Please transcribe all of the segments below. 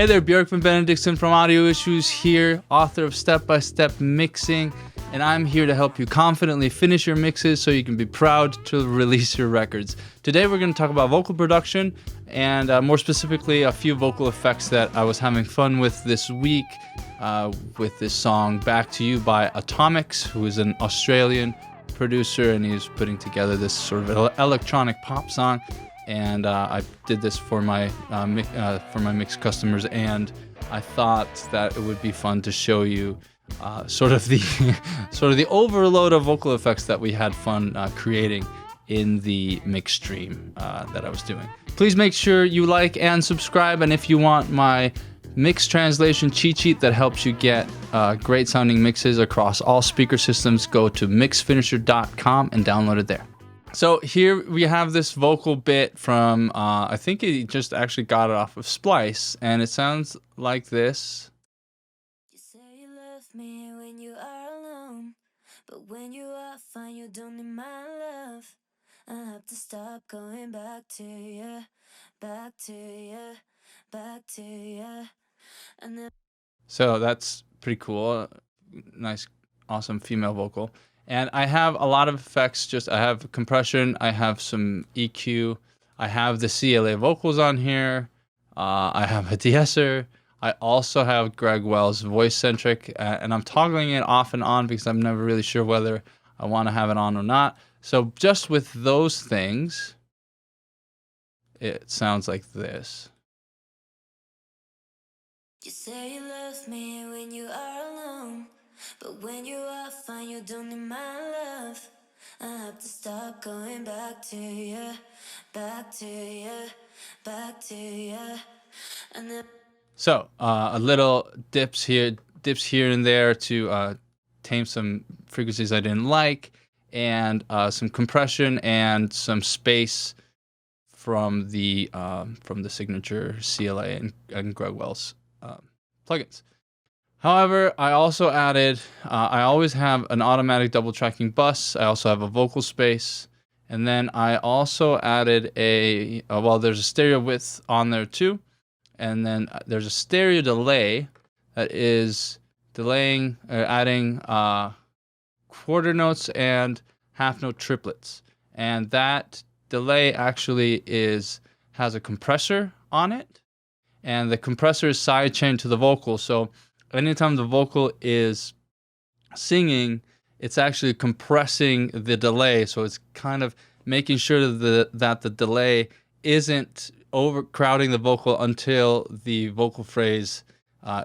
Hey there, Björkman Benedictson from Audio Issues here, author of Step-by-Step Mixing, and I'm here to help you confidently finish your mixes so you can be proud to release your records. Today we're going to talk about vocal production and more specifically a few vocal effects that I was having fun with this week with this song Back to You by Atomics, who is an Australian producer, and he's putting together this sort of electronic pop song. And I did this for my mix customers, and I thought that it would be fun to show you sort of the overload of vocal effects that we had fun creating in the mix stream that I was doing. Please make sure you like and subscribe, and if you want my mix translation cheat sheet that helps you get great sounding mixes across all speaker systems, go to mixfinisher.com and download it there. So here we have this vocal bit from, I think he just actually got it off of Splice, and it sounds like this. You say you love me when you are alone, but when you are fine, you don't need my love. I have to stop going back to you, back to you, back to you. And then So that's pretty cool. Nice, awesome female vocal. And I have a lot of effects. I have compression, I have some EQ, I have the CLA vocals on here, I have a de-esser, I also have Greg Wells voice centric, and I'm toggling it off and on because I'm never really sure whether I want to have it on or not. So just with those things, it sounds like this. you say you love me when you are alone, but when you are fine, you don't need my love. I have to stop going back to you, back to you, back to you. And then So a little dips here and there to tame some frequencies I didn't like, and some compression and some space from the signature CLA and Greg Wells plugins. However, I also added, I always have an automatic double tracking bus. I also have a vocal space. And then I also added there's a stereo width on there too. And then there's a stereo delay that is adding quarter notes and half note triplets. And that delay actually has a compressor on it. And the compressor is sidechained to the vocal. So anytime the vocal is singing, it's actually compressing the delay. So it's kind of making sure that the delay isn't overcrowding the vocal until the vocal phrase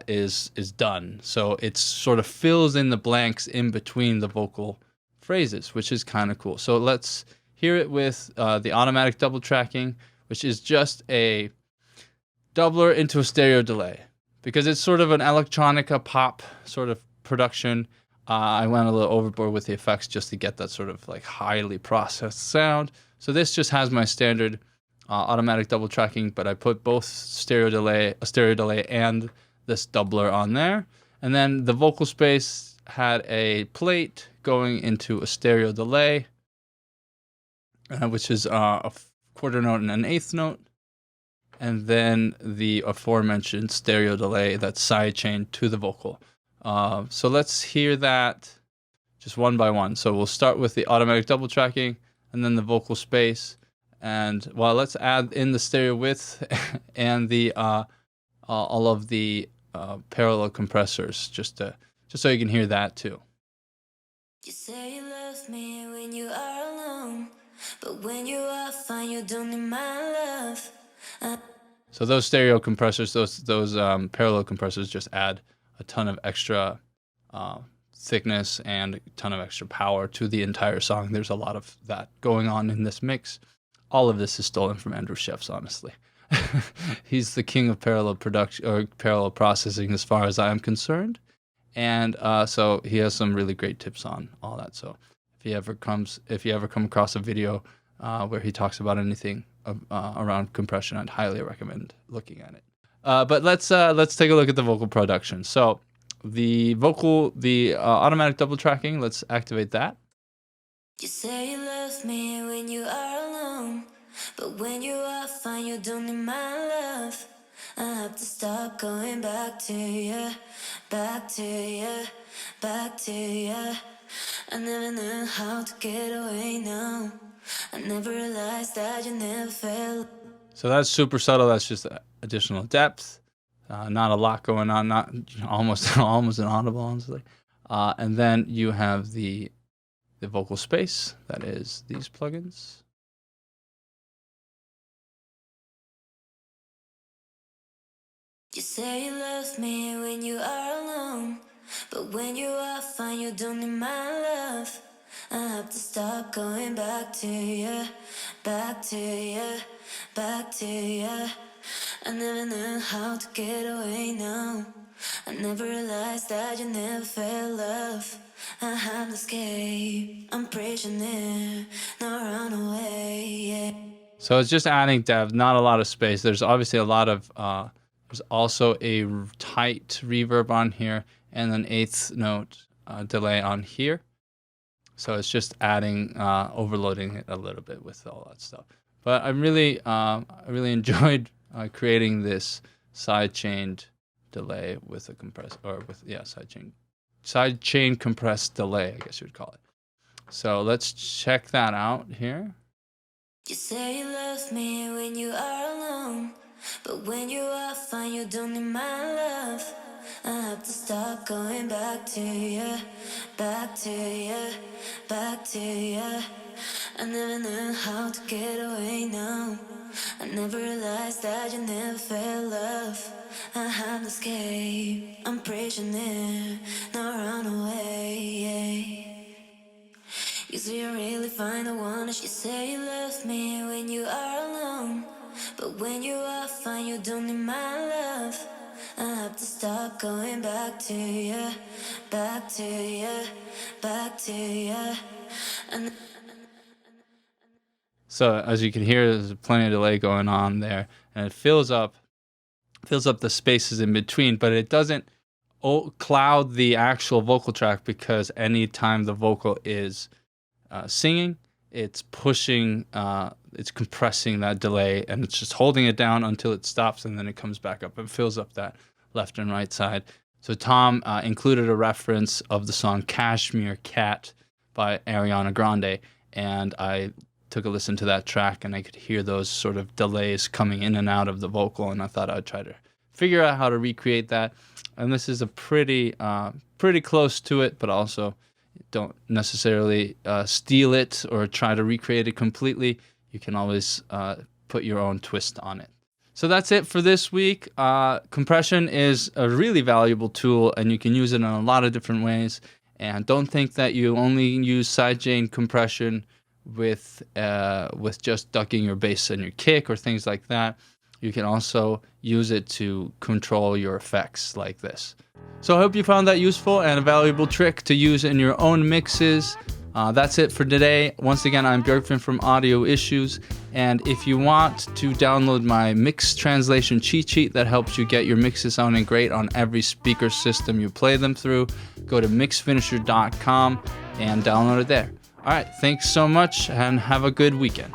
is done. So it sort of fills in the blanks in between the vocal phrases, which is kind of cool. So let's hear it with the automatic double tracking, which is just a doubler into a stereo delay. Because it's sort of an electronica pop sort of production, I went a little overboard with the effects just to get that sort of like highly processed sound. So this just has my standard automatic double tracking, but I put both a stereo delay and this doubler on there. And then the vocal space had a plate going into a stereo delay, which is a quarter note and an eighth note. And then the aforementioned stereo delay that's sidechained to the vocal. So let's hear that just one by one. So we'll start with the automatic double tracking and then the vocal space. And let's add in the stereo width and the all of the parallel compressors just so you can hear that too. you say you love me when you are alone, but when you are fine, you don't need my love. So those stereo compressors, those parallel compressors just add a ton of extra thickness and a ton of extra power to the entire song. There's a lot of that going on in this mix. All of this is stolen from Andrew Sheffs, honestly. He's the king of parallel production or parallel processing as far as I am concerned. And so he has some really great tips on all that. So if you ever come across a video where he talks about anything around compression, I'd highly recommend looking at it. But let's take a look at the vocal production. So the automatic double tracking, let's activate that. You say you love me when you are alone, but when you are fine, you don't need my love. I have to stop going back to you, back to you, back to you. I never knew how to get away now. I never realized that you never felt. So that's super subtle. That's just additional depth. Not a lot going on. Not almost inaudible, honestly. And then you have the vocal space. That is these plugins. You say you love me when you are alone, but when you are fine, you don't need my love. I have to stop going back to you, back to you, back to you. I never knew how to get away now. I never realized that you never felt love. I have to escape, I'm prisoner, no run away, yeah. So it's just adding depth, not a lot of space. There's obviously a lot of, there's also a tight reverb on here and an eighth note delay on here. So it's just adding, overloading it a little bit with all that stuff. But I really enjoyed creating this side-chained delay with a compressor, or with, yeah, side-chain compressed delay, I guess you would call it. So let's check that out here. You say you love me when you are alone, but when you are fine, you don't need my love. I have to stop going back to you, back to you, back to you. I never knew how to get away now. I never realized that you never felt love. I have to escape, I'm prisoner, no run away. You say you really find the one, and you say you love me when you are alone, but when you are fine, you don't need my love. I have to stop going back to you, back to you, back to you. So as you can hear, there's plenty of delay going on there, and it fills up the spaces in between, but it doesn't cloud the actual vocal track, because anytime the vocal is singing, it's pushing, it's compressing that delay, and it's just holding it down until it stops, and then it comes back up and fills up that left and right side. So Tom included a reference of the song Cashmere Cat by Ariana Grande, and I took a listen to that track, and I could hear those sort of delays coming in and out of the vocal, and I thought I'd try to figure out how to recreate that. And this is a pretty close to it, but also don't necessarily steal it or try to recreate it completely. You can always put your own twist on it. So that's it for this week. Compression is a really valuable tool, and you can use it in a lot of different ways. And don't think that you only use sidechain compression with just ducking your bass and your kick or things like that. You can also use it to control your effects like this. So I hope you found that useful and a valuable trick to use in your own mixes. That's it for today. Once again, I'm Björkfinn from Audio Issues, and if you want to download my mix translation cheat sheet that helps you get your mixes sounding great on every speaker system you play them through, go to mixfinisher.com and download it there. All right, thanks so much, and have a good weekend.